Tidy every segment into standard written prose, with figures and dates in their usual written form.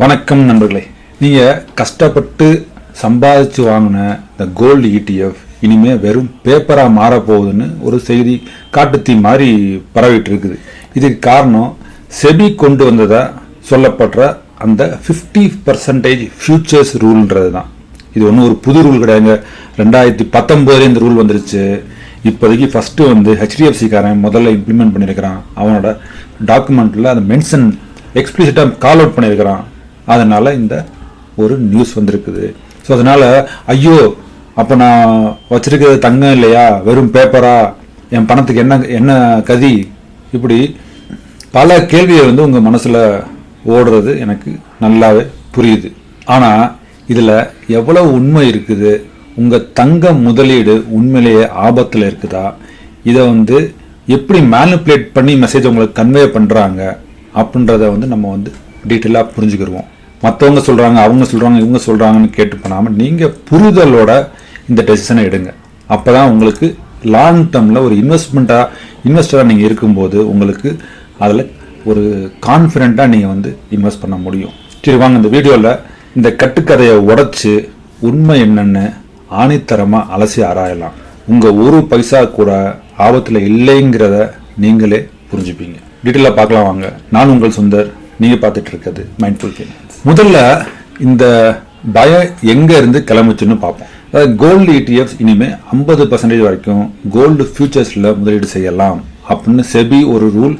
வணக்கம் நண்பர்களே, நீங்கள் கஷ்டப்பட்டு சம்பாதிச்சு வாங்கின இந்த கோல்டு இடிஎஃப் இனிமேல் வெறும் பேப்பராக மாறப்போகுதுன்னு ஒரு செய்தி காட்டுத்தீ மாதிரி பரவிட்டு இருக்குது. இதுக்கு காரணம் செபி கொண்டு வந்ததா சொல்லப்படுற அந்த 50% ஃபியூச்சர்ஸ் ரூல்ன்றது தான். இது ஒன்றும் ஒரு புது ரூல் கிடையாதுங்க. 2019 இந்த ரூல் வந்துருச்சு. இப்போதைக்கு ஃபஸ்ட்டு வந்து HDFC-காரன் முதல்ல இம்ப்ளிமெண்ட் பண்ணியிருக்கிறான். அவனோட டாக்குமெண்ட்டில் அதை மென்ஷன் எக்ஸ்பிளிசிட்டாக கால் அவுட் பண்ணியிருக்கிறான். அதனால் இந்த ஒரு நியூஸ் வந்திருக்குது. ஸோ அதனால் ஐயோ, அப்போ நான் வச்சிருக்கிறது தங்கம் இல்லையா, வெறும் பேப்பரா, என் பணத்துக்கு என்ன கதி, இப்படி பல கேள்வியை வந்து உங்கள் மனசில் ஓடுறது எனக்கு நல்லாவே புரியுது. ஆனால் இதில் எவ்வளோ உண்மை இருக்குது, உங்கள் தங்க முதலீடு உண்மையிலேயே ஆபத்தில் இருக்குதா, இதை வந்து எப்படி மேனிப்புலேட் பண்ணி மெசேஜ் உங்களுக்கு கன்வே பண்ணுறாங்க அப்படின்றத வந்து நம்ம வந்து டீட்டெயிலாக புரிஞ்சுக்கிடுவோம். மற்றவங்க சொல்கிறாங்க, அவங்க சொல்கிறாங்க, இவங்க சொல்கிறாங்கன்னு கேட்டு பண்ணாமல் நீங்கள் புரிதலோட இந்த டெசிஷனை எடுங்க. அப்போ தான் உங்களுக்கு லாங் டேர்மில் ஒரு இன்வெஸ்டராக நீங்கள் இருக்கும்போது உங்களுக்கு அதில் ஒரு கான்ஃபிடெண்ட்டாக நீங்கள் வந்து இன்வெஸ்ட் பண்ண முடியும். சரி, வாங்க இந்த வீடியோவில் இந்த கட்டுக்கதையை உடைச்சி உண்மை என்னென்னு ஆணித்தரமாக அலசி ஆராயலாம். உங்கள் ஒரு பைசா கூட ஆபத்தில் இல்லைங்கிறத நீங்களே புரிஞ்சுப்பீங்க. டீட்டெயிலாக பார்க்கலாம் வாங்க. நான் உங்கள் சுந்தர், நீங்கள் பார்த்துட்டு இருக்கிறது மைண்ட்ஃபுல் ஃபைனான்ஸ். முதல்ல இந்த பயம் எங்கே இருந்து கிளம்பிச்சுன்னு பார்ப்போம். அதாவது கோல்டு ETF இனிமேல் 50% வரைக்கும் கோல்டு ஃபியூச்சர்ஸில் முதலீடு செய்யலாம் அப்படின்னு செபி ஒரு ரூல்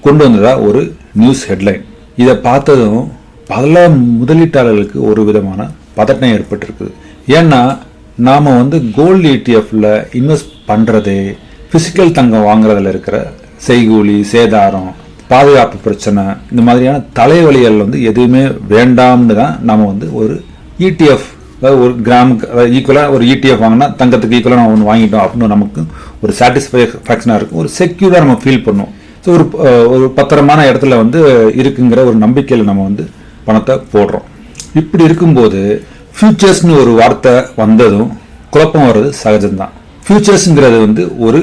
கொண்டு வந்ததா ஒரு நியூஸ் ஹெட்லைன். இதை பார்த்ததும் பல முதலீட்டாளர்களுக்கு ஒரு விதமான பதட்டம் ஏற்பட்டிருக்குது. ஏன்னா நாம் வந்து கோல்டு ETFல இன்வெஸ்ட் பண்ணுறதே ஃபிசிக்கல் தங்கம் வாங்குறதுல இருக்கிற செய்கூலி, சேதாரம், பாதுகாப்பு பிரச்சனை, இந்த மாதிரியான தலைவலிகள் வந்து எதுவுமே வேண்டாம்னு தான் நம்ம வந்து ஒரு ETF, அதாவது ஒரு கிராமுக்கு ஈக்குவலாக ஒரு ETF வாங்கினா தங்கத்துக்கு ஈக்குவலாக நம்ம ஒன்று வாங்கிட்டோம் அப்படின்னு நமக்கு ஒரு சாட்டிஸ்ஃபேக்ஷனாக இருக்கும், ஒரு செக்யூராக நம்ம ஃபீல் பண்ணுவோம். ஸோ ஒரு பத்திரமான இடத்துல வந்து இருக்குங்கிற ஒரு நம்பிக்கையில் நம்ம வந்து பணத்தை போடுறோம். இப்படி இருக்கும்போது ஃபியூச்சர்ஸ்னு ஒரு வார்த்தை வந்ததும் குழப்பம் வர்றது சகஜம்தான். ஃபியூச்சர்ஸுங்கிறது வந்து ஒரு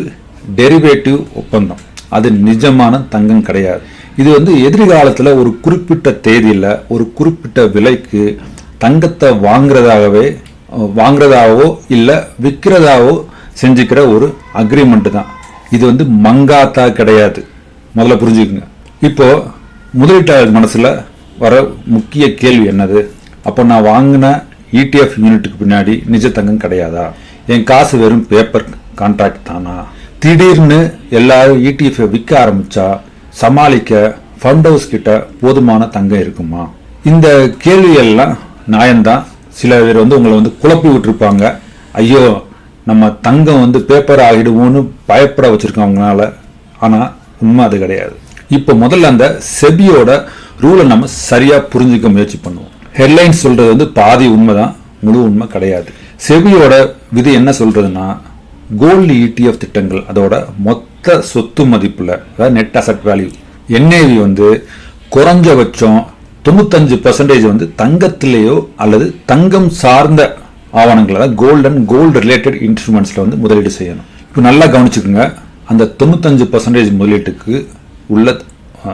டெரிவேட்டிவ் ஒப்பந்தம், அது நிஜமான தங்கம் கிடையாது. இது வந்து எதிர்காலத்தில் ஒரு குறிப்பிட்ட தேதியில் ஒரு குறிப்பிட்ட விலைக்கு தங்கத்தை வாங்குறதாவோ இல்லை விற்கிறதாவோ செஞ்சுக்கிற ஒரு அக்ரிமெண்ட் தான். இது வந்து மங்காத்தா கிடையாது, முதல்ல புரிஞ்சுக்குங்க. இப்போ முதலீட்டாளர் மனசில் வர முக்கிய கேள்வி என்னது, அப்போ நான் வாங்கின ETF யூனிட்டுக்கு பின்னாடி நிஜ தங்கம் கிடையாதா, என் காசு வெறும் பேப்பர் கான்ட்ராக்ட் தானா, திடீர்னு எல்லாரும் ETF விற்க ஆரம்பிச்சா சமாளிக்க ஃபண்ட் ஹவுஸ் கிட்ட போதுமான தங்கம் இருக்குமா? இந்த கேள்வியெல்லாம் நியாயம்தான். சில பேர் வந்து உங்களை வந்து குழப்பி விட்டுருப்பாங்க. ஐயோ, நம்ம தங்கம் வந்து பேப்பர் ஆகிடுவோன்னு பயப்பட வச்சிருக்கவங்கனால. ஆனால் உண்மை அது கிடையாது. இப்போ முதல்ல அந்த செபியோட ரூலை நம்ம சரியாக புரிஞ்சுக்க முயற்சி பண்ணுவோம். ஹெட்லைன்ஸ் சொல்றது வந்து பாதி உண்மை தான், முழு உண்மை கிடையாது. செபியோட விதி என்ன சொல்றதுன்னா, கோல்டு ETF திட்டங்கள் அதோட மொத்த சொத்து மதிப்புல, அதாவது நெட் அசெட் வேல்யூ NAV வந்து குறைஞ்சபட்சம் 95% வந்து தங்கத்திலேயோ அல்லது தங்கம் சார்ந்த ஆவணங்கள், அதாவது கோல்டு அண்ட் கோல்டு ரிலேட்டட் இன்ஸ்ட்ருமெண்ட்ஸ்ல வந்து முதலீடு செய்யணும். இப்போ நல்லா கவனிச்சுக்கோங்க, அந்த 95% முதலீட்டுக்கு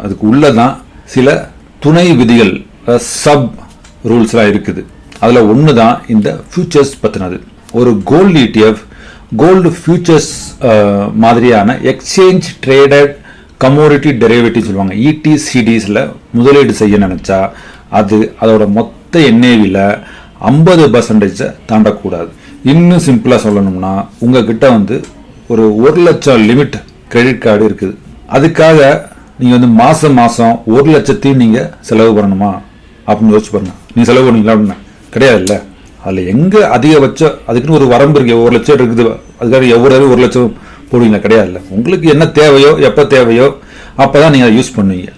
அதுக்கு உள்ளதான் சில துணை விதிகள், சப் ரூல்ஸ்லாம் இருக்குது. அதுல ஒன்று தான் இந்த ஃபியூச்சர்ஸ் பத்தினது. ஒரு கோல்டு ETF கோல்டு ஃபியூச்சர்ஸ் மாதிரியான எக்ஸ்சேஞ்ச் ட்ரேடட் கமோடிட்டி டெரிவேட்டிவ் சொல்லுவாங்க, ETCDஸ்ல முதலீடு செய்ய நினைச்சா அதோட மொத்த NAVல 50% தாண்டக்கூடாது. இன்னும் சிம்பிளா சொல்லணும்னா, உங்ககிட்ட வந்து ஒரு 1 லட்சம் லிமிட் கிரெடிட் கார்டு இருக்குது. அதுக்காக நீங்க வந்து மாசம் 1 லட்சத்தையும் நீங்க செலவு பண்ணணுமா அப்படின்னு யோசிச்சு பாருங்க. நீங்க செலவு பண்ணுவீங்களா அப்படின்னா கிடையாது இல்லை. அதில் எங்கே அதிகபட்சம் அதுக்குன்னு ஒரு வரம்பு இருக்கு. 1 லட்சம் இருக்குது, அதுக்காக எவ்வளவு 1 லட்சம் போடுவீங்களா? கிடையாது இல்லை. உங்களுக்கு என்ன தேவையோ எப்போ தேவையோ அப்போ தான் நீங்கள் அதை யூஸ் பண்ணுவீங்க.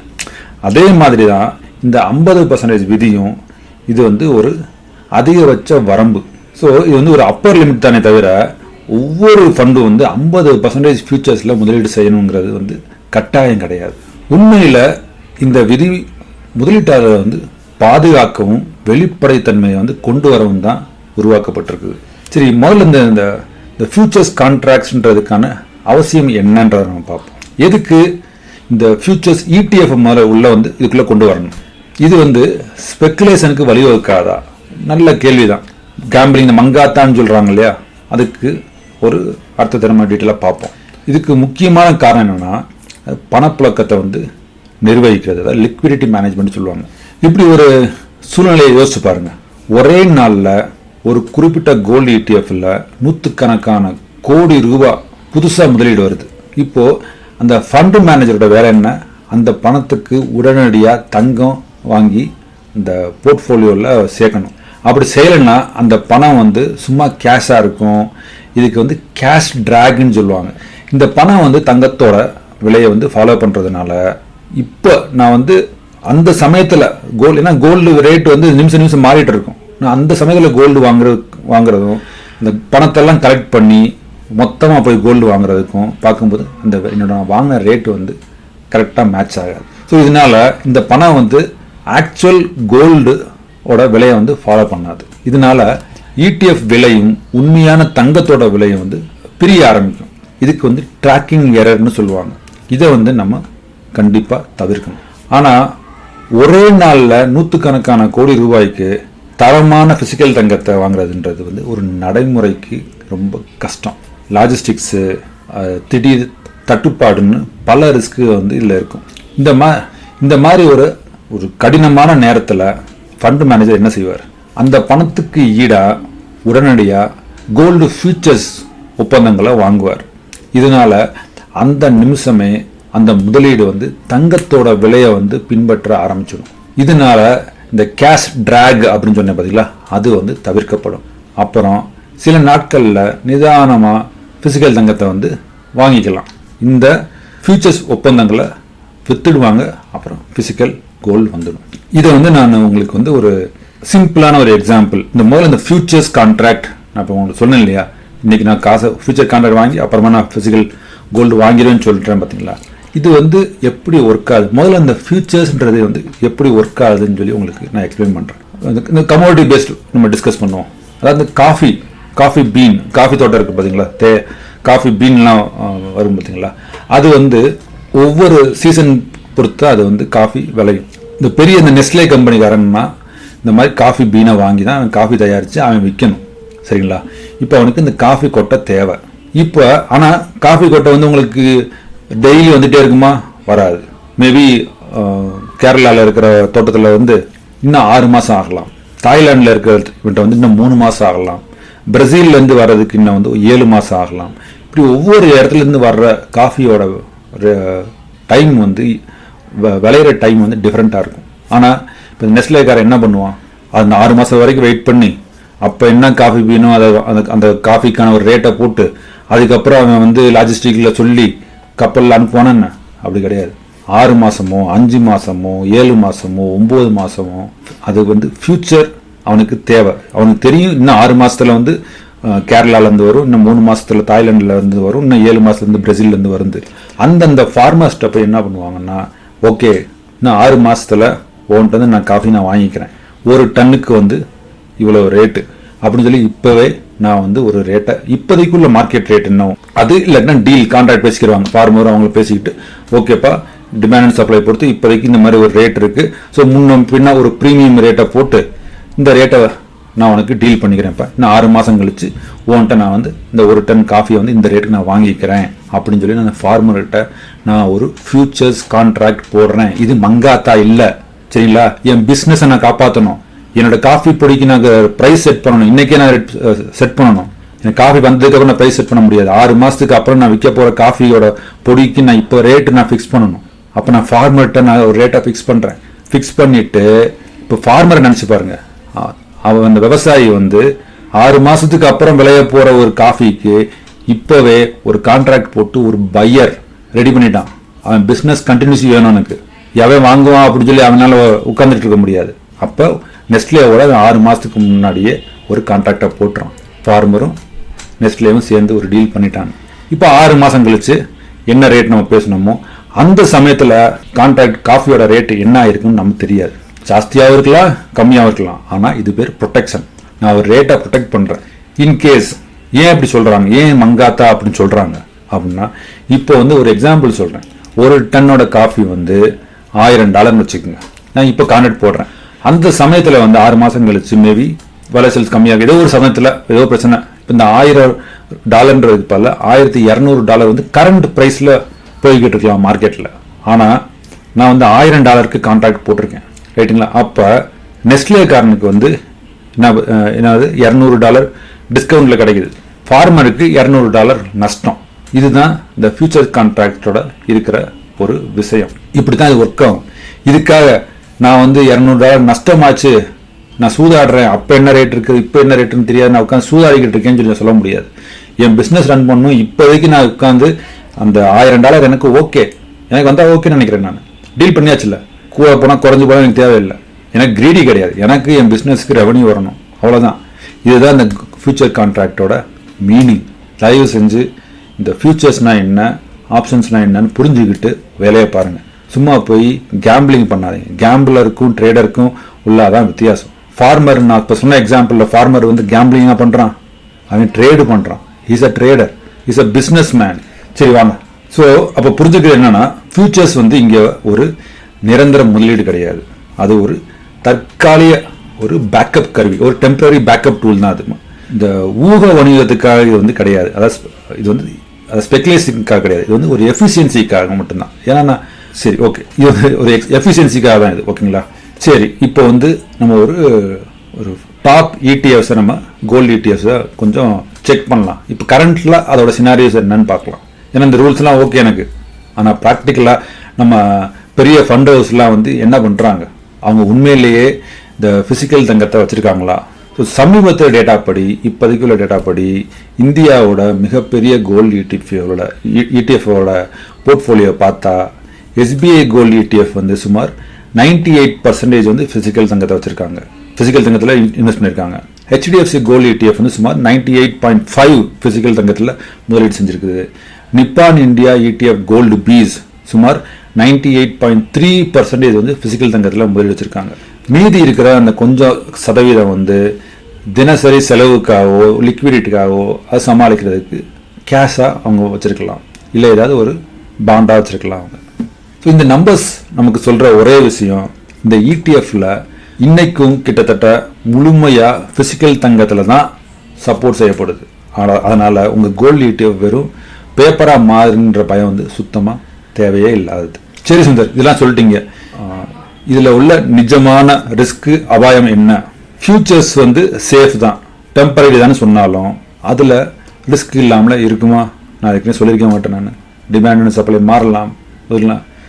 அதே மாதிரி தான் இந்த 50% விதியும். இது வந்து ஒரு அதிகபட்ச வரம்பு. ஸோ இது வந்து ஒரு அப்பர் லிமிட் தானே தவிர ஒவ்வொரு ஃபண்டும் வந்து 50% ஃபியூச்சர்ஸில் முதலீடு செய்யணுங்கிறது வந்து கட்டாயம் கிடையாது. உண்மையில் இந்த விதி முதலீட்டாளரை வந்து பாதுகாக்கவும் வெளிப்படைத்தன்மையை வந்து கொண்டு வரவும் தான் உருவாக்கப்பட்டிருக்குது. சரி, முதல்ல இந்த ஃபியூச்சர்ஸ் கான்ட்ராக்ட்ஸ்ன்றதுக்கான அவசியம் என்னன்றதை நம்ம பார்ப்போம். எதுக்கு இந்த ஃபியூச்சர்ஸ் ETF முதல்ல உள்ள வந்து இதுக்குள்ளே கொண்டு வரணும் இது வந்து ஸ்பெக்குலேஷனுக்கு வழிவகுக்காதா? நல்ல கேள்விதான். கேம்பிளிங் இந்த மங்காத்தான்னு சொல்றாங்க இல்லையா, அதுக்கு ஒரு அர்த்தத்தை நம்ம டீட்டெயிலாக பார்ப்போம். இதுக்கு முக்கியமான காரணம் என்னன்னா பணப்புழக்கத்தை வந்து நிர்வகிக்கிறது, அதாவது லிக்விடிட்டி மேனேஜ்மெண்ட் சொல்லுவாங்க. இப்படி ஒரு சூழ்நிலையை யோசிச்சு பாருங்க. ஒரே நாளில் ஒரு குறிப்பிட்ட கோல்டு இடிஎஃப்ல நூற்றுக்கணக்கான கோடி ரூபாய் புதுசாக முதலீடு வருது. இப்போ அந்த ஃபண்ட் மேனேஜரோட வேலை என்ன? அந்த பணத்துக்கு உடனடியாக தங்கம் வாங்கி இந்த போர்ட்ஃபோலியோவில் சேர்க்கணும். அப்படி செய்யலைன்னா அந்த பணம் வந்து சும்மா கேஷாக இருக்கும். இதுக்கு வந்து கேஷ் டிராக்னு சொல்லுவாங்க. இந்த பணம் வந்து தங்கத்தோட விலையை வந்து ஃபாலோ பண்ணுறதுனால இப்போ நான் வந்து அந்த சமயத்தில் கோல்டு, ஏன்னா கோல்டு ரேட் வந்து நிமிஷம் மாறிட்டு இருக்கும். நான் அந்த சமயத்தில் கோல்டு வாங்குறதும் இந்த பணத்தெல்லாம் கலெக்ட் பண்ணி மொத்தமாக போய் கோல்டு வாங்குறதுக்கும் பார்க்கும்போது அந்த என்னோட வாங்கின ரேட்டு வந்து கரெக்டாக மேட்ச் ஆகாது. ஸோ இதனால இந்த பணம் வந்து ஆக்சுவல் கோல்டோட விலையை வந்து ஃபாலோ பண்ணாது. இதனால இடிஎஃப் விலையும் உண்மையான தங்கத்தோட விலையும் வந்து பிரிய ஆரம்பிக்கும். இதுக்கு வந்து ட்ராக்கிங் எரர்னு சொல்லுவாங்க. இதை வந்து நம்ம கண்டிப்பாக தவிர்க்கணும். ஆனால் ஒரே நாளில் நூற்றுக்கணக்கான கோடி ரூபாய்க்கு தரமான பிசிக்கல் தங்கத்தை வாங்குறதுன்றது வந்து ஒரு நடைமுறைக்கு ரொம்ப கஷ்டம். லாஜிஸ்டிக்ஸு, திடீர் தட்டுப்பாடுன்னு பல ரிஸ்க்கு வந்து இதில் இருக்கும். இந்த மாதிரி ஒரு கடினமான நேரத்தில் ஃபண்ட் மேனேஜர் என்ன செய்வார்? அந்த பணத்துக்கு ஈடாக உடனடியாக கோல்டு ஃபியூச்சர்ஸ் ஒப்பந்தங்களை வாங்குவார். இதனால அந்த நிமிஷமே அந்த முதலீடு வந்து தங்கத்தோட விலையை வந்து பின்பற்ற ஆரம்பிச்சிடும். இதனால இந்த கேஷ் டிராக் அப்படின்னு சொன்ன பார்த்தீங்களா, அது வந்து தவிர்க்கப்படும். அப்புறம் சில நாட்களில் நிதானமாக பிசிக்கல் தங்கத்தை வந்து வாங்கிக்கலாம். இந்த ஃபியூச்சர்ஸ் ஒப்பந்தங்களை வித்துடுவாங்க. அப்புறம் பிசிக்கல் கோல்டு வந்துடும். இதை வந்து நான் உங்களுக்கு வந்து ஒரு சிம்பிளான ஒரு எக்ஸாம்பிள். முதல்ல இந்த ஃபியூச்சர்ஸ் கான்ட்ராக்ட் நான் இப்போ உங்களுக்கு சொன்னேன் இல்லையா, இன்னைக்கு நான் காசை ஃபியூச்சர் கான்ட்ராக்ட் வாங்கி அப்புறமா நான் பிசிக்கல் கோல்டு வாங்கிடுவேன்னு சொல்லிட்டேன் பார்த்தீங்களா. இது வந்து எப்படி ஒர்க் ஆகுது, முதல்ல இந்த ஃபியூச்சர்ஸ்ன்றது வந்து எப்படி ஒர்க் ஆகுதுன்னு சொல்லி உங்களுக்கு நான் எக்ஸ்பிளைன் பண்ணுறேன். இந்த கமோடிட்டி பேஸ்டு நம்ம டிஸ்கஸ் பண்ணுவோம். அதாவது காஃபி பீன், காஃபி தோட்டம் இருக்குது பார்த்தீங்களா, காஃபி பீன்லாம் வரும் பார்த்தீங்களா, அது வந்து ஒவ்வொரு சீசன் பொறுத்து அது வந்து காஃபி விளையும். இந்த பெரிய இந்த நெஸ்லே கம்பெனிக்காரன்னா இந்த மாதிரி காஃபி பீனை வாங்கி தான் அவன் காஃபி தயாரித்து அவன் விற்கணும். சரிங்களா? இப்போ அவனுக்கு இந்த காஃபி கொட்டை தேவை. இப்போ ஆனால் காஃபி கொட்டை வந்து உங்களுக்கு டெய்லி வந்துட்டே இருக்குமா? வராது. மேபி கேரளாவில் இருக்கிற தோட்டத்தில் வந்து இன்னும் 6 மாதம் ஆகலாம். தாய்லாண்டில் இருக்கிற வந்து இன்னும் 3 மாதம் ஆகலாம். பிரேசில்லேருந்து வர்றதுக்கு இன்னும் வந்து 7 மாதம் ஆகலாம். இப்படி ஒவ்வொரு இடத்துலேருந்து வர்ற காஃபியோட டைம் வந்து விளையிற டைம் வந்து டிஃப்ரெண்ட்டாக இருக்கும். ஆனால் இப்போ நெஸ்லேக்காரன் என்ன பண்ணுவான், அந்த 6 மாதம் வரைக்கும் வெயிட் பண்ணி அப்போ என்ன காஃபி பீனோ அதை அந்த காஃபிக்கான ஒரு ரேட்டை போட்டு அதுக்கப்புறம் அவன் வந்து லாஜிஸ்டிக்கில் சொல்லி கப்பலில் அனுப்புவானு. அப்படி கிடையாது. 6 மாதமோ 5 மாதமோ 7 மாதமோ 9 மாதமோ அது வந்து ஃபியூச்சர் அவனுக்கு தேவை. அவனுக்கு தெரியும் இன்னும் 6 மாதத்தில் வந்து கேரளாலேருந்து வரும், இன்னும் 3 மாதத்தில் தாய்லாண்டில் இருந்து வரும், இன்னும் 7 மாதத்துலேருந்து பிரேசில்லேருந்து வருது. அந்தந்த ஃபார்மர்ஸ்ட்டை போய் என்ன பண்ணுவாங்கன்னா, ஓகே இன்னும் 6 மாதத்தில் ஓன்ட்டு வந்து நான் காஃபி நான் வாங்கிக்கிறேன், ஒரு டன்னுக்கு வந்து இவ்வளோ ரேட்டு அப்படின்னு சொல்லி இப்போவே நான் வந்து ஒரு ரேட்டை இப்போதைக்குள்ள மார்க்கெட் ரேட் என்ன அது இல்லைன்னா டீல் கான்ட்ராக்ட் பேசிக்கிறாங்க. ஃபார்மர் அவங்கள பேசிக்கிட்டு ஓகேப்பா டிமாண்ட் அண்ட் சப்ளை பொறுத்து இப்போதைக்கு இந்த மாதிரி ஒரு ரேட் இருக்குது, ஸோ முன்னும் பின்னா ஒரு ப்ரீமியம் ரேட்டை போட்டு இந்த ரேட்டை நான் உனக்கு டீல் பண்ணிக்கிறேன்ப்பா, இன்னும் 6 மாதம் கழிச்சு ஓன்ட்ட நான் வந்து இந்த ஒரு டன் காஃபியை வந்து இந்த ரேட்டுக்கு நான் வாங்கிக்கிறேன் அப்படின்னு சொல்லி நான் ஃபார்மர்கிட்ட நான் ஒரு ஃபியூச்சர்ஸ் கான்ட்ராக்ட் போடுறேன். இது மங்காத்தா இல்லை. சரிங்களா? என் பிஸ்னஸை நான் காப்பாற்றணும். என்னோட காஃபி பொடிக்கு நான் ப்ரைஸ் செட் பண்ணணும். இன்றைக்கே நான் செட் பண்ணணும். எனக்கு காஃபி வந்ததுக்கப்புறம் நான் ப்ரைஸ் செட் பண்ண முடியாது. 6 மாதத்துக்கு அப்புறம் நான் விற்க போகிற காஃபியோட பொடிக்கு நான் இப்போ ரேட்டு நான் ஃபிக்ஸ் பண்ணணும். அப்போ நான் ஃபார்மர்கிட்ட நான் ஒரு ரேட்டை ஃபிக்ஸ் பண்ணுறேன். ஃபிக்ஸ் பண்ணிவிட்டு இப்போ ஃபார்மரை நினச்சி பாருங்க, அவன் அந்த விவசாயி வந்து 6 மாதத்துக்கு அப்புறம் விளைய போகிற ஒரு காஃபிக்கு இப்போவே ஒரு கான்ட்ராக்ட் போட்டு ஒரு பையர் ரெடி பண்ணிட்டான். அவன் பிஸ்னஸ் கண்டினியூஸி வேணும் எனக்கு, எவன் வாங்குவான் அப்படின்னு சொல்லி அவனால் உட்காந்துட்டு இருக்க முடியாது. அப்போ நெஸ்ட்லேவோட 6 மாதத்துக்கு முன்னாடியே ஒரு கான்ட்ராக்டை போட்டுறான். ஃபார்மரும் நெஸ்ட்லேவும் சேர்ந்து ஒரு டீல் பண்ணிட்டாங்க. இப்போ 6 மாதம் கழிச்சு என்ன ரேட் நம்ம பேசணுமோ அந்த சமயத்தில் கான்ட்ராக்ட் காஃபியோட ரேட்டு என்ன ஆயிருக்குன்னு நமக்கு தெரியாது. ஜாஸ்தியாகவும் இருக்கலாம், கம்மியாகவும் இருக்கலாம். ஆனால் இது பேர் ப்ரொடெக்ஷன். நான் ஒரு ரேட்டை ப்ரொடெக்ட் பண்ணுறேன். இன்கேஸ் ஏன் அப்படி சொல்கிறாங்க, ஏன் மங்காத்தா அப்படின்னு சொல்கிறாங்க அப்படின்னா, இப்போ வந்து ஒரு எக்ஸாம்பிள் சொல்கிறேன். ஒரு டன்னோட காஃபி வந்து $1000 வச்சுக்கோங்க. நான் இப்போ கான்ட்ராக்ட் போடுறேன். அந்த சமயத்தில் வந்து 6 மாதம் கழிச்சு மேபி விளைச்சல் கம்மியாக ஏதோ ஒரு சமயத்தில் ஏதோ பிரச்சனை. இப்போ இந்த $1000 பல $1200 வந்து கரண்ட் ப்ரைஸில் போய்கிட்டு இருக்கலாம் மார்க்கெட்டில். ஆனால் நான் வந்து $1000 கான்ட்ராக்ட் போட்டிருக்கேன், ரைட்டுங்களா? அப்போ நெஸ்லேக்காரனுக்கு வந்து என்னது $200 டிஸ்கவுண்ட்டில் கிடைக்குது, ஃபார்மருக்கு $200 நஷ்டம். இதுதான் இந்த ஃபியூச்சர் கான்ட்ராக்டோட இருக்கிற ஒரு விஷயம். இப்படி தான் இது ஒர்க் ஆகும். இதுக்காக நான் வந்து $200 நஷ்டமாச்சு, நான் சூதாடுறேன், அப்போ என்ன ரேட் இருக்குது இப்போ என்ன ரேட்டுன்னு தெரியாது, நான் உட்காந்து சூதாடிக்கிட்டு இருக்கேன்னு சொல்லி சொல்ல முடியாது. என் பிஸ்னஸ் ரன் பண்ணணும், இப்போதைக்கு நான் உட்காந்து அந்த $1000 எனக்கு ஓகே, எனக்கு வந்தால் ஓகேன்னு நினைக்கிறேன். நான் டீல் பண்ணியாச்சு, இல்லை கூட போனால் குறைஞ்சி போனால் எனக்கு தேவையில்லை. எனக்கு கிரீடி கிடையாது, எனக்கு என் பிஸ்னஸ்க்கு ரெவன்யூ வரணும், அவ்வளோதான். இதுதான் இந்த ஃபியூச்சர் கான்ட்ராக்டோட மீனிங். தயவு செஞ்சு இந்த ஃபியூச்சர்ஸ்னால் என்ன, ஆப்ஷன்ஸ்னால் என்னன்னு புரிஞ்சுக்கிட்டு வேலையை பாருங்கள். சும்மா போய் கேம்பிளிங் பண்ணாதீங்க. கேம்பிளருக்கும் ட்ரேடருக்கும் உள்ளாதான் வித்தியாசம். ஃபார்மர், நான் இப்போ சொன்ன எக்ஸாம்பிளில் ஃபார்மர் வந்து கேம்பிளிங்காக பண்ணுறான், அவன் ட்ரேடு பண்ணுறான். Is a trader, is a business man. சரி வாங்க. ஸோ அப்போ புரிஞ்சுக்கிறது என்னன்னா, ஃபியூச்சர்ஸ் வந்து இங்கே ஒரு நிரந்தர முதலீடு கிடையாது, அது ஒரு தற்காலிக ஒரு பேக்கப் கருவி, ஒரு டெம்பரரி பேக்கப் டூல் தான். அது இந்த ஊக வணிகத்துக்காக இது வந்து கிடையாது. அதாவது இது வந்து ஸ்பெகுலேஷனுக்காக கிடையாது, இது வந்து ஒரு எஃபிஷியன்சிக்காக மட்டும்தான். ஏன்னா சரி ஓகே, இது வந்து ஒரு எஃபிஷியன்சிக்காக தான் இது, ஓகேங்களா? சரி, இப்போ வந்து நம்ம ஒரு டாப் இடிஎஃப்ஸை, நம்ம கோல்டு இடிஎஃப்ஸை கொஞ்சம் செக் பண்ணலாம். இப்போ கரண்ட்டில் அதோட சினாரியோஸ் என்னன்னு பார்க்கலாம். ஏன்னா இந்த ரூல்ஸ்லாம் ஓகே எனக்கு, ஆனால் ப்ராக்டிக்கலாக நம்ம பெரிய ஃபண்ட் ஹவுஸ்லாம் வந்து என்ன பண்ணுறாங்க, அவங்க உண்மையிலேயே இந்த ஃபிசிக்கல் தங்கத்தை வச்சுருக்காங்களா? ஸோ சமீபத்திய டேட்டா படி, இப்போதைக்கு உள்ள டேட்டா படி, இந்தியாவோட மிகப்பெரிய கோல்டு இடிஎஃபோட போர்ட்ஃபோலியோ பார்த்தா எஸ்பிஐ கோல்டு இடிஎஃப் வந்து சுமார் 98% வந்து ஃபிசிக்கல் தங்கத்தை வச்சுருக்காங்க, ஃபிசிக்கல் தங்கத்தில் இன்வெஸ்ட் பண்ணியிருக்காங்க. ஹெச்டிஎஃப்சி கோல்டு இடிஎஃப் வந்து சுமார் 98.5 ஃபிசிக்கல் தங்கத்தில் முதலீடு செஞ்சுருக்குது. Nippon India ETF gold BeES சுமார் 98.3% வந்து ஃபிசிக்கல் தங்கத்தில் முதலீடு வச்சுருக்காங்க. மீதி இருக்கிற அந்த கொஞ்சம் சதவீதம் வந்து தினசரி செலவுக்காகவோ லிக்விடிட்டிக்காகவோ அது சமாளிக்கிறதுக்கு கேஷாக அவங்க வச்சுருக்கலாம், இல்லை ஏதாவது ஒரு பாண்டாக வச்சுருக்கலாம் அவங்க. ஸோ இந்த நம்பர்ஸ் நமக்கு சொல்கிற ஒரே விஷயம், இந்த இடிஎஃப்ல இன்னைக்கும் கிட்டத்தட்ட முழுமையாக ஃபிசிக்கல் தங்கத்தில் தான் சப்போர்ட் செய்யப்படுது. அதனால் உங்கள் கோல்டு இடிஎஃப் வெறும் பேப்பராக மாறுன்ற பயம் வந்து சுத்தமாக தேவையே இல்லாதது. சரி சுந்தர், இதெல்லாம் சொல்லிட்டீங்க, இதில் உள்ள நிஜமான ரிஸ்க்கு அபாயம் என்ன? ஃபியூச்சர்ஸ் வந்து சேஃப் தான், டெம்பரரி தான் சொன்னாலும் அதில் ரிஸ்க் இல்லாமல் இருக்குமா? நான் ஏற்கனவே சொல்லியிருக்க மாட்டேன். நான் டிமாண்ட் அண்ட் சப்ளை மாறலாம்.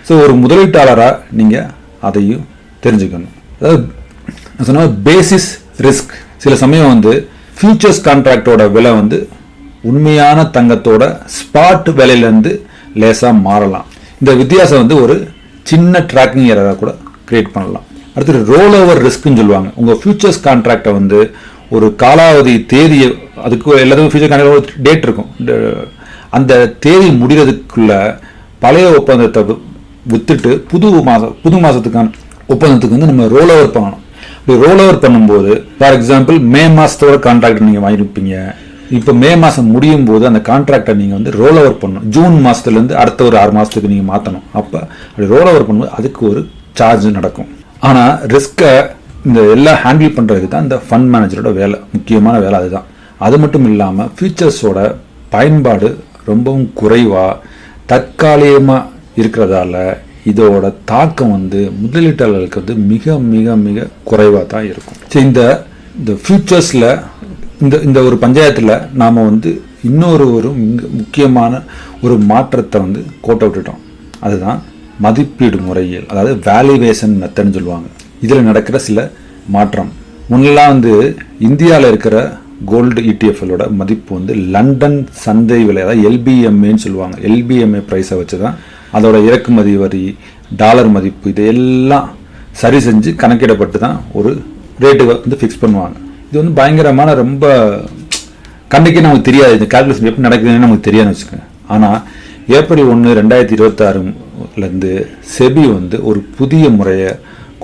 ஸோ ஒரு முதலீட்டாளராக நீங்கள் அதையும் தெரிஞ்சுக்கணும். அதாவது சொன்ன பேசிஸ் ரிஸ்க், சில சமயம் வந்து ஃபியூச்சர்ஸ் கான்ட்ராக்டோட விலை வந்து உண்மையான தங்கத்தோட ஸ்பாட் விலையிலேருந்து லேசாக மாறலாம். இந்த வித்தியாசம் வந்து ஒரு சின்ன ட்ராக்கிங் எரராக கூட கிரியேட் பண்ணலாம். அடுத்து ரோல் ஓவர் ரிஸ்க்னு சொல்லுவாங்க. உங்கள் ஃபியூச்சர்ஸ் கான்ட்ராக்டை வந்து ஒரு காலாவதி தேதியை, அதுக்கு எல்லாத்துக்கும் ஃபியூச்சர் கான்ட்ராக்ட் ஒரு டேட் இருக்கும், அந்த தேதி முடிகிறதுக்குள்ள பழைய ஒப்பந்தத்தை வித்துட்டு புது மாதத்துக்கான ஒப்பந்தத்துக்கு வந்து நம்ம ரோல் ஓவர் பண்ணணும். இப்படி ரோல் ஓவர் பண்ணும்போது, ஃபார் எக்ஸாம்பிள் மே மாதத்தோட கான்ட்ராக்ட் நீங்கள் வாங்கியிருப்பீங்க, இப்போ மே மாதம் முடியும் போது அந்த கான்ட்ராக்டை நீங்கள் வந்து ரோல் ஓவர் பண்ணணும். ஜூன் மாதத்துலேருந்து அடுத்த ஒரு 6 மாதத்துக்கு நீங்கள் மாற்றணும். அப்போ அப்படி ரோல் ஓவர் பண்ணும்போது அதுக்கு ஒரு சார்ஜ் நடக்கும். ஆனால் ரிஸ்க்கை இந்த எல்லாம் ஹேண்டில் பண்ணுறதுக்கு தான் இந்த ஃபண்ட் மேனேஜரோட வேலை, முக்கியமான வேலை அதுதான். அது மட்டும் இல்லாமல் ஃபியூச்சர்ஸோட பயன்பாடு ரொம்பவும் குறைவாக தற்காலிகமாக இருக்கிறதால இதோட தாக்கம் வந்து முதலீட்டாளர்களுக்கு வந்து மிக மிக மிக குறைவாக தான் இருக்கும். சரி, இந்த ஃபியூச்சர்ஸில் இந்த ஒரு பஞ்சாயத்தில் நாம் வந்து இன்னொரு முக்கியமான ஒரு மாற்றத்தை வந்து கோட்டை விட்டுட்டோம். அதுதான் மதிப்பீடு முறையில், அதாவது வேல்யூவேஷன் மெத்தட்னு சொல்லுவாங்க. இதில் நடக்கிற சில மாற்றம். முன்னெல்லாம் வந்து இந்தியாவில் இருக்கிற கோல்டு இடிஎஃப்களோட மதிப்பு வந்து லண்டன் சந்தை விலை, அதாவது எல்பிஎம்ஏன்னு சொல்லுவாங்க. எல்பிஎம்ஏ ப்ரைஸை வச்சு தான் அதோட இறக்குமதி வரி, டாலர் மதிப்பு இதையெல்லாம் சரி செஞ்சு கணக்கிடப்பட்டு தான் ஒரு ரேட்டு வந்து ஃபிக்ஸ் பண்ணுவாங்க. இது வந்து பயங்கரமான, ரொம்ப கண்ணுக்கே நமக்கு தெரியாது, இந்த கால்குலேஷன் எப்படி நடக்குதுன்னு நமக்கு தெரியாதுன்னு வச்சுக்கோங்க. ஆனால் ஏப்ரல் 1, 2026 செபி வந்து ஒரு புதிய முறையை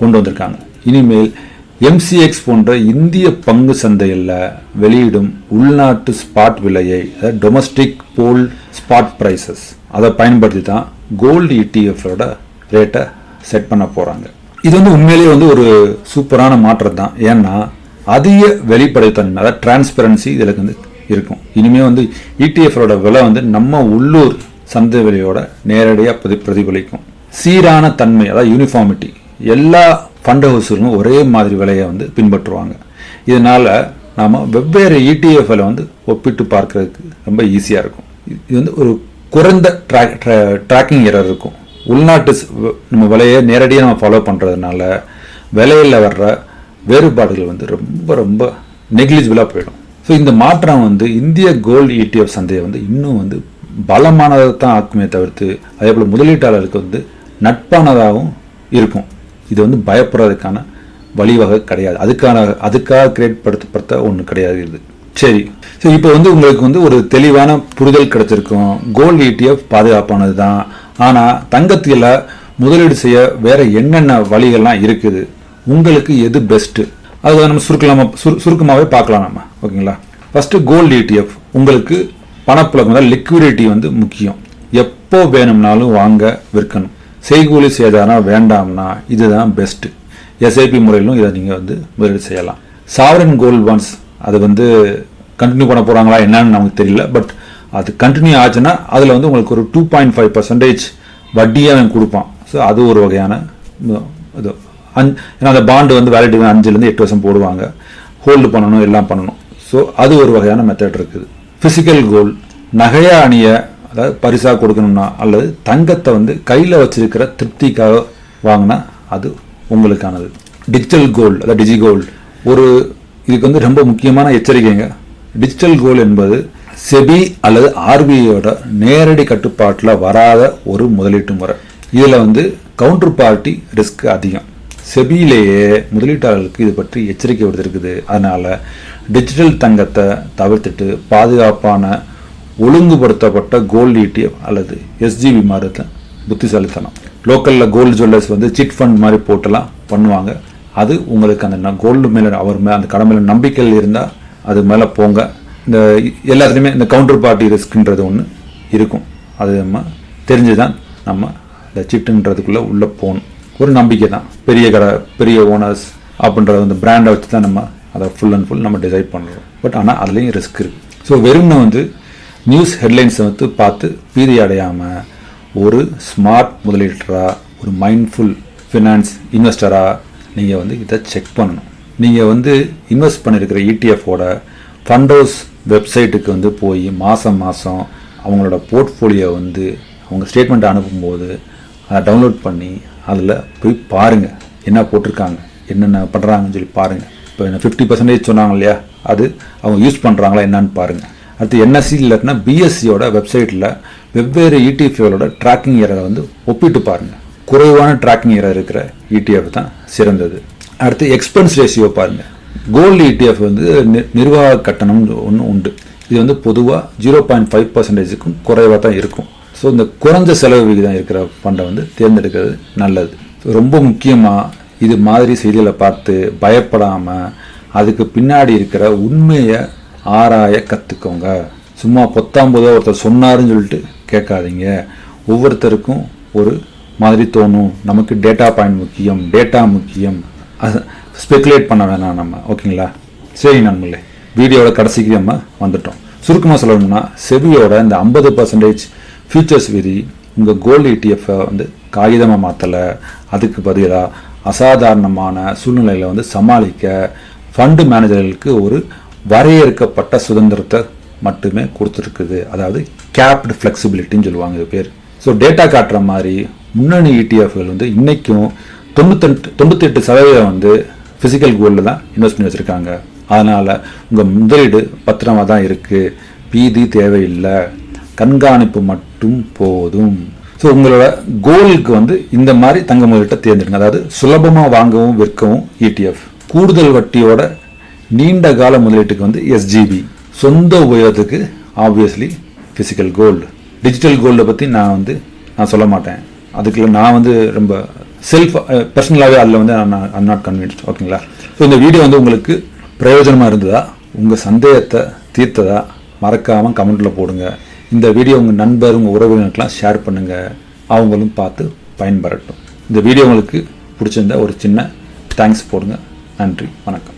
கொண்டு வந்திருக்காங்க. இனிமேல் எம்சிஎக்ஸ் போன்ற இந்திய பங்கு சந்தையில் வெளியிடும் உள்நாட்டு ஸ்பாட் விலையை, அதாவது டொமஸ்டிக் போல் ஸ்பாட் ப்ரைஸஸ், அதை பயன்படுத்தி தான் கோல்டு இடிஎஃபோட ரேட்டை செட் பண்ண போகிறாங்க. இது வந்து உண்மையிலேயே வந்து ஒரு சூப்பரான மாற்றம் தான். ஏன்னா அதிக வெளிப்படைத்தன்மை, அதாவது டிரான்ஸ்பரன்சி இதில் வந்து இருக்கும். இனிமேல் வந்து இடிஎஃப்ஓட விலை வந்து நம்ம உள்ளூர் சந்தை விலையோட நேரடியாக பிரதிபலிக்கும். சீரான தன்மை, அதாவது யூனிஃபார்மிட்டி, எல்லா ஃபண்ட் ஹவுஸுகளும் ஒரே மாதிரி விலையை வந்து பின்பற்றுவாங்க. இதனால் நாம் வெவ்வேறு இடிஎஃப்ல வந்து ஒப்பிட்டு பார்க்கறதுக்கு ரொம்ப ஈஸியாக இருக்கும். இது வந்து ஒரு குறைந்த ட்ராக்கிங் எரர் இருக்கும். உள்நாட்டு நம்ம விலையை நேரடியாக நம்ம ஃபாலோ பண்ணுறதுனால விலையில் வர்ற வேறுபாடுகள் வந்து ரொம்ப ரொம்ப நெக்லிஜிபிளாக போயிடும். ஸோ இந்த மாற்றம் வந்து இந்திய கோல்டு இடிஎஃப் சந்தையை வந்து இன்னும் வந்து பலமானதை தான் ஆக்குமே தவிர்த்து அதே போல் முதலீட்டாளருக்கு வந்து நட்பானதாகவும் இருக்கும். இது வந்து பயப்படுறதுக்கான வழிவகை கிடையாது. அதுக்காக கிரியேட் படுத்தப்பட்ட ஒன்று கிடையாது இது. சரி, இப்போ வந்து உங்களுக்கு வந்து ஒரு தெளிவான புரிதல் கிடைச்சிருக்கும். கோல்டு இடிஎஃப் பாதுகாப்பானது தான். ஆனால் தங்கத்தில் முதலீடு செய்ய வேற என்னென்ன வழிகள்லாம் இருக்குது, உங்களுக்கு எது பெஸ்ட்டு, அதை நம்ம சுருக்கமாகவே பார்க்கலாம் நம்ம. ஓகேங்களா? First gold ETF. உங்களுக்கு பணப்புழக்கம், அதாவது லிக்விடிட்டி வந்து முக்கியம். எப்போ வேணும்னாலும் வாங்க விற்கணும். செய்கூலி சேதாரம் வேண்டாம்னா இதுதான் பெஸ்ட்டு. எஸ்ஐபி முறையிலும் இதை நீங்கள் வந்து முதலீடு செய்யலாம். சாவரன் கோல்டு பாண்ட்ஸ் அது வந்து கண்டினியூ பண்ண போகிறாங்களா என்னன்னு நமக்கு தெரியல. பட் அது கண்டினியூ ஆச்சுன்னா அதில் வந்து உங்களுக்கு ஒரு 2.5% வட்டியாக அவன் கொடுப்பான். ஸோ அது ஒரு வகையான இது. ஏன்னா அந்த பாண்டு வந்து வேலிடிட்டி 5 to 8 வருஷம் போடுவாங்க. ஹோல்டு பண்ணணும், எல்லாம் பண்ணணும். ஸோ அது ஒரு வகையான மெத்தட் இருக்குது. ஃபிசிக்கல் கோல்டு, நகையா அணிய, அதாவது பரிசாக கொடுக்கணும்னா அல்லது தங்கத்தை வந்து கையில் வச்சிருக்கிற திருப்திக்காக வாங்கினா அது உங்களுக்கானது. டிஜிட்டல் கோல்டு, அதாவது டிஜி கோல்டு, இதுக்கு வந்து ரொம்ப முக்கியமான எச்சரிக்கைங்க. டிஜிட்டல் கோல்டு என்பது செபி அல்லது ஆர்பிஐயோட நேரடி கட்டுப்பாட்டில் வராத ஒரு முதலீட்டு முறை. இதில் வந்து கவுண்டர் பார்ட்டி ரிஸ்க் அதிகம். செபியிலேயே முதலீட்டாளர்களுக்கு இது பற்றி எச்சரிக்கை விடுத்திருக்குது. அதனால டிஜிட்டல் தங்கத்தை தவிர்த்துட்டு பாதுகாப்பான ஒழுங்குபடுத்தப்பட்ட கோல்டு இடிஎஃப் அல்லது எஸ்ஜிபி மாதிரி புத்திசாலித்தனம். லோக்கலில் கோல்டு ஜுவல்லர்ஸ் வந்து சிட் ஃபண்ட் மாதிரி போட்டெல்லாம் பண்ணுவாங்க. அது உங்களுக்கு அந்த கோல்டு மேலே அந்த கடை மேலே நம்பிக்கையில் இருந்தால் அது மேலே போங்க. இந்த எல்லாத்துலேயுமே இந்த கவுண்டர் பார்ட்டி ரிஸ்க்ன்றது ஒன்று இருக்கும். அது நம்ம தெரிஞ்சு தான் நம்ம இந்த சிட்டுன்றதுக்குள்ளே உள்ளே போகணும். ஒரு நம்பிக்கை தான். பெரிய கடை, பெரிய ஓனர்ஸ் அப்படின்றத அந்த பிராண்டை வச்சு தான் நம்ம அதை ஃபுல் அண்ட் ஃபுல் நம்ம டிசைட் பண்ணுறோம். பட் ஆனால் அதுலேயும் ரிஸ்க் இருக்குது. ஸோ வெறும்னா வந்து நியூஸ் ஹெட்லைன்ஸை வந்து பார்த்து பீதி அடையாமல் ஒரு ஸ்மார்ட் முதலீட்டராக, ஒரு மைண்ட்ஃபுல் ஃபினான்ஸ் இன்வெஸ்டராக நீங்கள் வந்து இதை செக் பண்ணணும். நீங்கள் வந்து இன்வெஸ்ட் பண்ணியிருக்கிற இடிஎஃபோட ஃபண்ட் ஹவுஸ் வெப்சைட்டுக்கு வந்து போய் மாதம் அவங்களோட போர்ட்ஃபோலியோ வந்து அவங்க ஸ்டேட்மெண்ட் அனுப்பும்போது அதை டவுன்லோட் பண்ணி அதில் போய் பாருங்கள், என்ன போட்டிருக்காங்க, என்னென்ன பண்ணுறாங்கன்னு சொல்லி பாருங்கள். இப்போ 50% சொன்னாங்க இல்லையா, அது அவங்க யூஸ் பண்ணுறாங்களா என்னான்னு பாருங்கள். அடுத்து என்எஸ்சி இல்லாட்டினா பிஎஸ்சியோட வெப்சைட்டில் வெவ்வேறு இடிஎஃப்களோட ட்ராக்கிங் எரரை வந்து ஒப்பிட்டு பாருங்கள். குறைவான ட்ராக்கிங் எரர் இருக்கிற இடிஎஃப் தான் சிறந்தது. அடுத்து எக்ஸ்பென்ஸ் ரேஷியோ பாருங்கள். கோல்டு இடிஎஃப் வந்து நிர்வாக கட்டணம் ஒன்று உண்டு. இது வந்து பொதுவாக 0.5%க்கும் குறைவாக தான் இருக்கும். ஸோ இந்த குறைஞ்ச செலவு விகிதம் இருக்கிற ஃபண்டை வந்து தேர்ந்தெடுக்கிறது நல்லது. ரொம்ப முக்கியமாக இது மாதிரி செய்திகளை பார்த்து பயப்படாமல் அதுக்கு பின்னாடி இருக்கிற உண்மையை ஆராய கற்றுக்கோங்க. சும்மா பொத்தாம்பதோ ஒருத்தர் சொன்னாருன்னு சொல்லிட்டு கேட்காதீங்க. ஒவ்வொருத்தருக்கும் ஒரு மாதிரி தோணும். நமக்கு டேட்டா பாயிண்ட் முக்கியம், டேட்டா முக்கியம், ஸ்பெகுலேட் பண்ண வேணாம் நம்ம. ஓகேங்களா? சரி நண்பர்களே, வீடியோட கடைசிக்கு நம்ம வந்துட்டோம். சுருக்கமாக சொல்லணும்னா செபியோட இந்த 50% ஃபியூச்சர்ஸ் விதி உங்கள் கோல்டு இடிஎஃப்பை வந்து காகிதமாக மாற்றலை. அதுக்கு பதிலாக அசாதாரணமான சூழ்நிலையில் வந்து சமாளிக்க ஃபண்டு மேனேஜர்களுக்கு ஒரு வரையறுக்கப்பட்ட சுதந்திரத்தை மட்டுமே கொடுத்துருக்குது. அதாவது கேப்டு ஃப்ளெக்சிபிலிட்டின்னு சொல்லுவாங்க இது பேர். ஸோ டேட்டா காட்டுற மாதிரி முன்னணி இடிஎஃப்கள் வந்து இன்றைக்கும் 98% வந்து ஃபிசிக்கல் கோல்டில் தான் இன்வெஸ்ட் பண்ணி வச்சுருக்காங்க. அதனால் உங்கள் முதலீடு பத்திரமாக தான் இருக்குது. பீதி தேவையில்லை, கண்காணிப்பு மட்டும் போதும். ஸோ உங்களோட கோலுக்கு வந்து இந்த மாதிரி தங்க முதலீட்டை தேர்ந்தெடுங்க. அதாவது சுலபமாக வாங்கவும் விற்கவும் இடிஎஃப், கூடுதல் வட்டியோட நீண்ட கால முதலீட்டுக்கு வந்து எஸ்ஜிபி, சொந்த உபயோகத்துக்கு ஆப்வியஸ்லி ஃபிசிக்கல் கோல்டு. டிஜிட்டல் கோல்டை பற்றி நான் சொல்ல மாட்டேன். அதுக்குள்ள நான் வந்து ரொம்ப பர்சனலாகவே அதில் வந்து ஐம் நாட் கன்வின்ஸ்ட். ஓகேங்களா? ஸோ இந்த வீடியோ வந்து உங்களுக்கு பிரயோஜனமாக இருந்ததா, உங்கள் சந்தேகத்தை தீர்த்ததா மறக்காமல் கமெண்ட்டில் போடுங்க. இந்த வீடியோ உங்கள் நண்பர், உங்கள் உறவினருக்கெலாம் ஷேர் பண்ணுங்கள். அவங்களும் பார்த்து பயன்பெறட்டும். இந்த வீடியோ உங்களுக்கு பிடிச்சிருந்தா ஒரு சின்ன தேங்க்ஸ் போடுங்க. நன்றி, வணக்கம்.